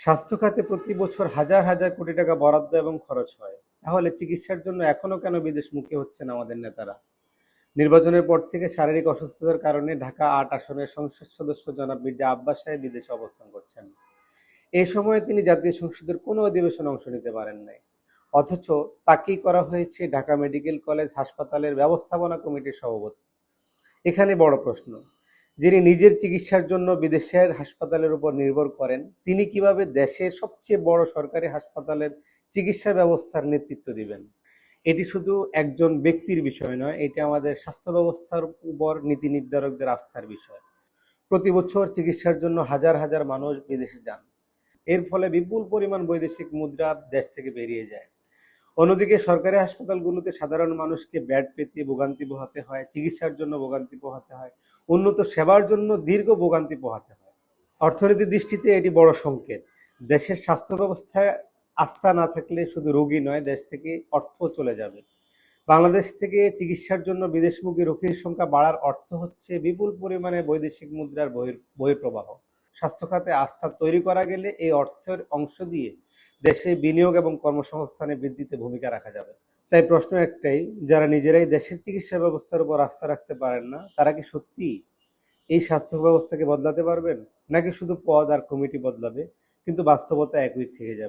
স্বাস্থ্য খাতে প্রতি বছর হাজার হাজার কোটি টাকা বরাদ্দ এবং খরচ হয়, তাহলে চিকিৎসার জন্য এখনো কেন বিদেশমুখী হচ্ছেন আমাদের নেতারা? নির্বাচনের পর থেকে শারীরিক অসুস্থতার কারণে ঢাকা ৮ আসনের সংসদ সদস্য জনাব মির্জা আব্বাস সাহেব বিদেশে অবস্থান করছেন। এই সময়ে তিনি জাতীয় সংসদের কোনো অধিবেশনে অংশ নিতে পারেন নাই। অথচ তাকেই করা হয়েছে ঢাকা মেডিকেল কলেজ হাসপাতালের ব্যবস্থাপনা কমিটির সভাপতি। এখানে বড় প্রশ্ন, যিনি নিজের চিকিৎসার জন্য বিদেশের হাসপাতালের উপর নির্ভর করেন, তিনি কিভাবে দেশের সবচেয়ে বড় সরকারি হাসপাতালের চিকিৎসা ব্যবস্থার নেতৃত্ব দিবেন? এটি শুধু একজন ব্যক্তির বিষয় নয়, এটি আমাদের স্বাস্থ্য ব্যবস্থার উপর নীতি নির্ধারকদের আস্থার বিষয়। প্রতি বছর চিকিৎসার জন্য হাজার হাজার মানুষ বিদেশে যান। এর ফলে বিপুল পরিমাণ বৈদেশিক মুদ্রা দেশ থেকে বেরিয়ে যায়। অন্যদিকে সরকারি হাসপাতালগুলোতে সাধারণ মানুষকে বেড পেতে ভোগান্তি পোহাতে হয়, চিকিৎসার জন্য ভোগান্তি পোহাতে হয়, উন্নত সেবার জন্য দীর্ঘ ভোগান্তি পোহাতে হয়। অর্থনীতির দৃষ্টিতে এটি বড় সংকেত। দেশের স্বাস্থ্য ব্যবস্থায় আস্থা না থাকলে শুধু রোগী নয়, দেশ থেকে অর্থ চলে যাবে। বাংলাদেশ থেকে চিকিৎসার জন্য বিদেশমুখী রোগীর সংখ্যা বাড়ার অর্থ হচ্ছে বিপুল পরিমাণে বৈদেশিক মুদ্রার বহিঃপ্রবাহ। স্বাস্থ্য খাতে আস্থা তৈরি করা গেলে এই অর্থের অংশ দিয়ে দেশে বিনিয়োগ এবং কর্মসংস্থানে বৃদ্ধিতে ভূমিকা রাখা যাবে। তাই প্রশ্ন একটাই, যারা নিজেরাই দেশের চিকিৎসা ব্যবস্থার উপর আস্থা রাখতে পারেন না, তারা কি সত্যি এই স্বাস্থ্য ব্যবস্থাকে বদলাতে পারবেন? নাকি শুধু পদ আর কমিটি বদলাবে, কিন্তু বাস্তবতা একই থেকে যাবে?